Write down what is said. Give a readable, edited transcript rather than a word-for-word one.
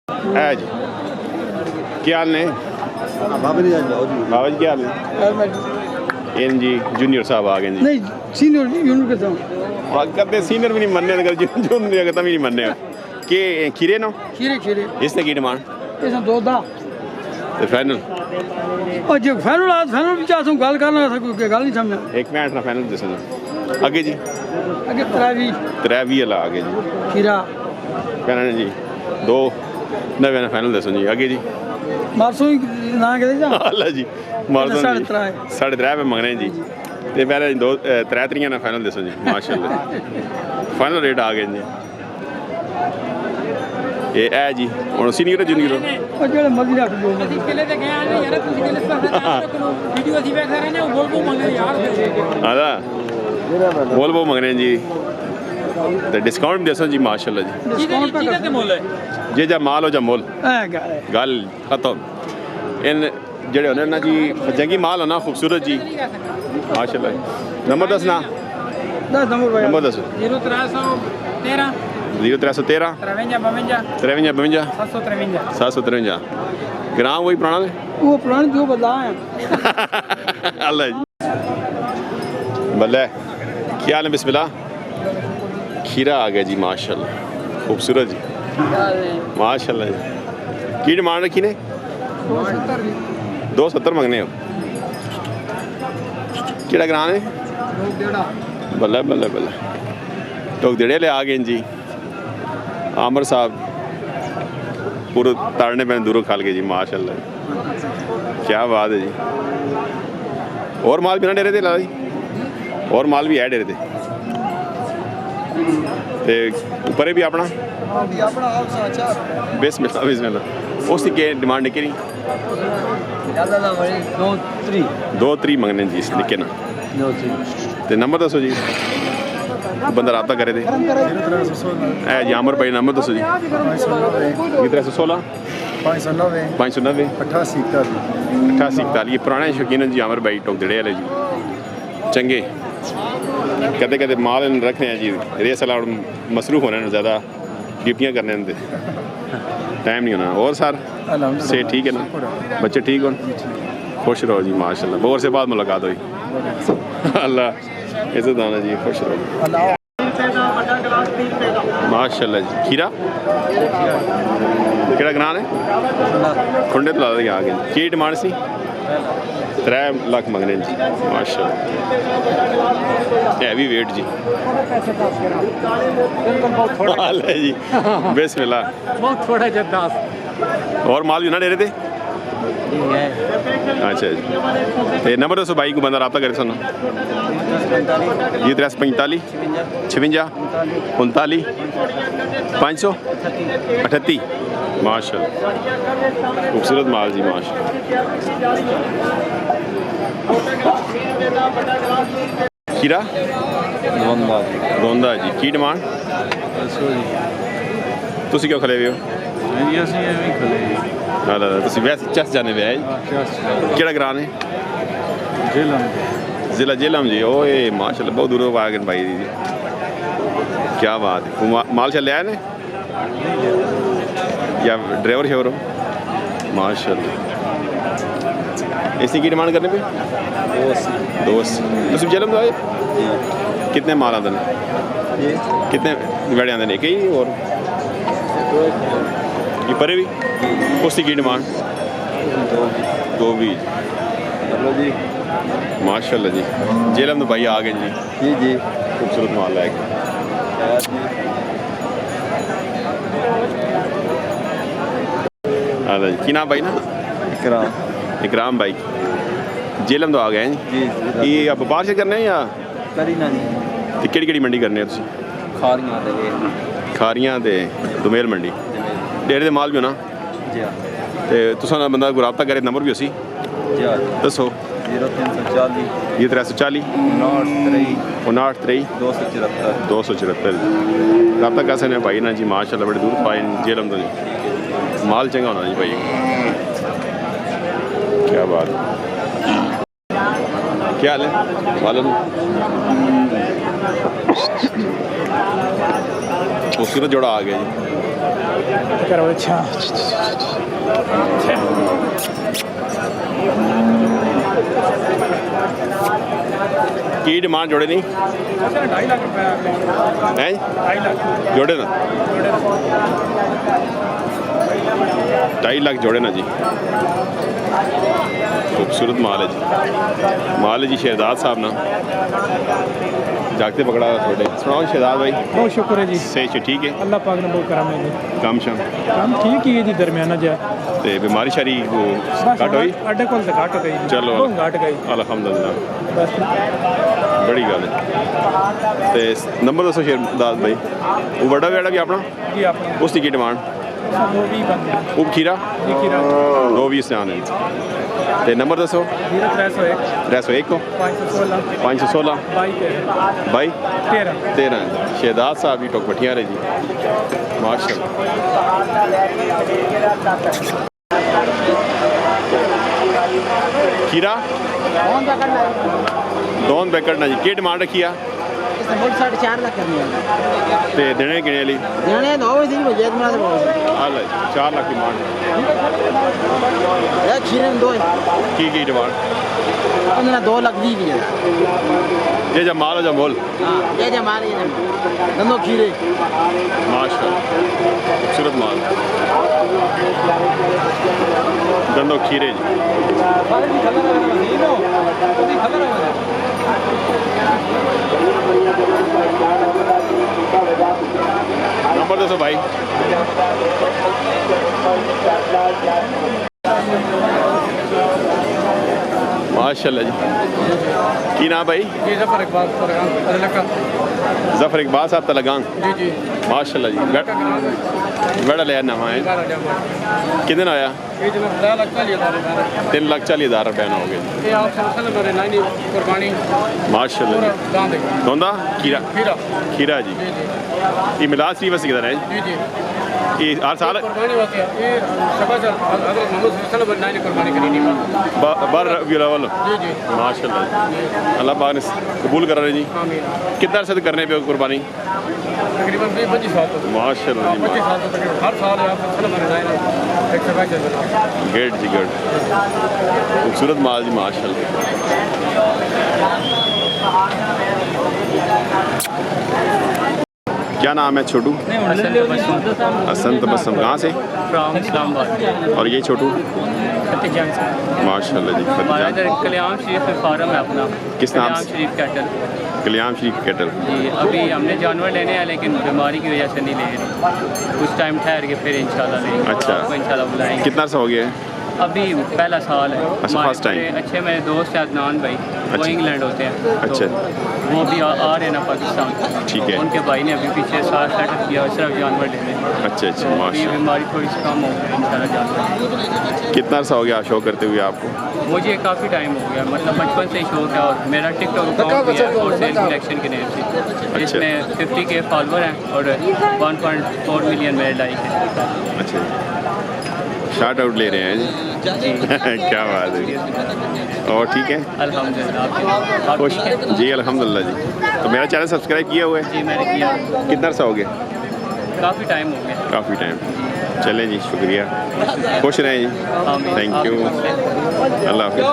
है जी, क्या हाल ने बाबा जी? क्या हाल है? इन जी जूनियर साहब आ गए जी। नहीं सीनियर यूनिट के साथ कदे सीनियर भी नहीं मनने अगर जूनियर भी नहीं मनने के खीरे नो खीरे खीरे इसने की डिमांड इस दो दा ते फाइनल और जो फाइनल आज फाइनल भी चाहूँ गल करना सकूँ के गल नहीं समझा एक मिनट ना फाइनल दस आगे जी अगे त्रावी 320 वाला आगे जी खीरा कहना जी 2 नवे ना फाइनल दसो जी आगे जी मारसों ना के जा अल्लाह जी मार दो 3.5 पे मंगने जी ते पहले 3 ना फाइनल दसो जी माशाल्लाह फाइनल रेट आ गए जी ये है जी और सीनियर जूनियर और जो मर्जी रख दो ਅਸੀਂ ਕਿਲੇ ਤੇ ਗਿਆ ਨਹੀਂ ਯਾਰ ਤੁਸੀਂ ਕਿਲੇ ਸਪੈਸ਼ਲ ਵੀਡੀਓ ਅਸੀਂ ਵੇਖ ਰਹੇ ਨੇ ਉਹ ਬੋਲ ਮੰਗੇ ਯਾਰ आदा बोल वो मंगने जी ते डिस्काउंट भी दसो जी माशाल्लाह जी ਜਿਹਦੇ ਤੇ ਮੁੱਲ ਹੈ जे जा माल हो जा मोल है गल खत्म इन जेड़े होने ना जी जंगी माल होना खूबसूरत जी माशाल्लाह नंबर दसना नंबर भाई नंबर दस 0313 0313 53 52 753 ग्राम वही पुराना वो पुराने जो बदला है अल्लाह जी बल्ले क्या हाल है बिस्मिल्लाह खीरा आ गया जी माशाल्लाह खूबसूरत जी माशाल्लाह जी की डिमांड रखी ने 270 मंगने हो केड़ा ग्राम है बल्ले बल्ले बल्ले टोक देड़े ले आ गए जी आमर साहब पूरे ताड़ने पे दूरों खाल गए जी माशाल्लाह क्या बात है जी और माल भी ना डेरे थे ला जी और माल भी है डेरे थे ते ऊपर भी अपना बिस्मिल्लाह बिस्मिल्लाह उसकी के डिमांड निके नहीं 2-3 मंगने जी इस निके ना ते नंबर दसो जी बंदा रब्ता करे थे ए जी आमर भाई नंबर दसो जी 316 590 88 ये पुराने शौकीन जी आमर भाई टोक दड़े वाले जी चंगे कदे कदे माल रखने हैं जी रेस वाला मसरूफ होने ज़्यादा ड्यूटियाँ करने टाइम नहीं होना और सर से ठीक है ना बच्चे ठीक हो खुश रहो जी माशाल्लाह बहुत से बाद मुलाकात हुई अल्लाह इज्जत दाना जी खुश रहो माशाल्लाह जी खीरा केड़ा ग्रान है खुंडे तो ला आ गए की डिमांड सी 3 लाख मंगने जी माशाल्लाह हैवी वेट जी जी बिस्मिल्लाह ਬਹੁਤ ਥੋੜਾ ਜਿਹਾ और माल भी ना दे रहे थे अच्छा जी तो नंबर दसो भाई को बंदा रब्ता करे सानू जी 345 56 39 538 माशाल्लाह खूबसूरत माल जी माशाल्लाह खीरा दोंदा जी की डिमांड तुसी क्यों खले हुए हो तुसी वैसे चस जाने पे है केड़ा ग्राम है जिला जेलम जी ओए माशाल्लाह बहुत दूर आ गए भाई जी क्या बात है माल चल आया ने या ड्राइवर शेवर हो माशाल्लाह इसी की डिमांड करने पे दोस्त तुम जेलम तो आए कितने माल आते हैं कितने गाड़ी आते हैं कई और ये परे भी उसकी की डिमांड 2 भी जी माशाल्लाह जी जेलम तो भाई आ गए जी जी खूबसूरत माल है जी की नाम भाई ना इकराम भाई जेलम तो आ गए हैं जी ये आप व्यापार से करने हैं या केड़ी मंडी करने हैं खारियां दे दुमेल मंडी डेरे दे माल भी होना ते तुसा बंदा राबता करे नंबर भी उसी दसो 0340 59 274 राबता कैसे ने भाई ना जी माशाल्लाह बड़े दूर पाए जेलम तो जी माल चंगा होना जी भाई क्या बात क्या हाल है मालूम खूबसूरत जोड़ा आ गया जी। करो अच्छा की डिमांड जोड़े नहीं 2.5 लाख रुपए हैं 2.5 लाख जोड़े ना 2.5 लाख जोड़े ना जी। खूबसूरत माल है जी, माल है जी शहजाद साहब ना जागते पकड़ा थोड़े सुनाओ शहजाद भाई। बहुत शुक्र है जी, सही ठीक है अल्लाह पाक ने बहुत करम है जी। कम शम काम ठीक ही है जी, दरमियाना जा ते बीमारी शारी वो घट हुई अड्डे कोल तो घट गई चलो घट गई अलहमदुलिल्लाह बस बड़ी गल है। ते नंबर दसो शहजाद भाई वो बड़ा बेड़ा भी अपना जी अपना उसकी की डिमांड वो भी बंद है वो खीरा जी खीरा 220 से आने ते नंबर दसो 0301 301 को 516 516 22 बाई 13 13 शहजाद साहब भी टोक बठिया रहे जी माशाल्लाह। खीरा दोन पैकेट ना जी की डिमांड रखी आ मुझ 4.5 लाख करनी है ते देने गिने वाली जाने दो वैसे ही बजट बना दो हाल 4 लाख डिमांड यार खीरे में दो है की डिमांड अंदर 2 लाख दी भी है ये जब माल हो जब मोल हां ये हमारे ये दोनों खीरे माशाल्लाह खूबसूरत माल दोनों खीरे जी। नंबर दसो भाई माशाल्लाह जी की नाम भाई ये जफर इकबाल जफर इकबाल साहब तलगांग जी जी माशाल्लाह जी बड़ा लिया नवा है कितने आया ये जो 3 लाख 3,40,000 रुपये ना हो गए ये आप समझ मेरे नानी कुर्बानी माशाल्लाह जी दान दे दोंदा खीरा खीरा खीरा जी जी जी ये मिलाद शरीफ से किधर है जी जी ये हर साल कुर्बानी वास्ते ये शबा हजरत मोहम्मद सल्लल्लाहु अलैहि वसल्लम कुर्बानी करी नहीं बर रबीउल अव्वल जी जी माशाल्लाह अल्लाह पाक ने कबूल करा रहे जी आमीन कितना अरसे तक करने पे कुर्बानी तकरीबन 25 साल तक माशाल्लाह जी 25 साल तक हर साल आप सल्लल्लाहु अलैहि वसल्लम एक शबा चलता गेट जी गेट खूबसूरत माल जी माशाल्लाह। क्या नाम है छोटू हसन तबस्सुम कहाँ से फ्रॉम इस्लामाबाद और ये छोटू फतेहजंग से माशाल्लाह जी हमारा फतेहजंग इधर कल्याण शरीफ में फार्म है अपना किस नाम कल्याण से? शरीफ कैटल कल्याण शरीफ कैटल जी अभी हमने जानवर लेने हैं लेकिन बीमारी की वजह से नहीं ले रहे कुछ टाइम ठहर के फिर इंशाल्लाह लेंगे अच्छा। आपको इंशाल्लाह बुलाएंगे कितना अर्सा हो गया है अभी पहला साल है अच्छा, हमारे first time। बड़े अच्छे मेरे दोस्त हैं अदनान भाई वो अच्छा। इंग्लैंड होते हैं अच्छा। तो वो भी आ रहे हैं ना पाकिस्तान ठीक है। उनके भाई ने अभी पीछे साल सेटअप किया और सिर्फ जानवर लेने हैं। अच्छा अच्छा तो अभी माशाल्लाह। बीमारी थोड़ी सी कम हो गई इंशाल्लाह जानवर कितना अर्सा हो गया शो करते हुए आपको मुझे काफ़ी टाइम हो गया मतलब बचपन से ही शौक है और मेरा टिकटॉक अकाउंट भी है और सेल कलेक्शन के नेम से जिसमें 50K फॉलोवर हैं और 1.4 मिलियन मेरे लाइक हैं। अच्छा शार्ट आउट ले रहे हैं जी क्या बात है और ठीक है अल्हम्दुलिल्लाह आप खुश ठीक है जी अल्हम्दुलिल्लाह जी। तो मेरा चैनल सब्सक्राइब किया हुआ है जी मैंने किया कितना अर्सा हो गया काफ़ी टाइम हो गया काफ़ी टाइम चलें जी शुक्रिया खुश रहें जी आमीन। थैंक यू आप खुश रहें। अल्लाह हाफिज़।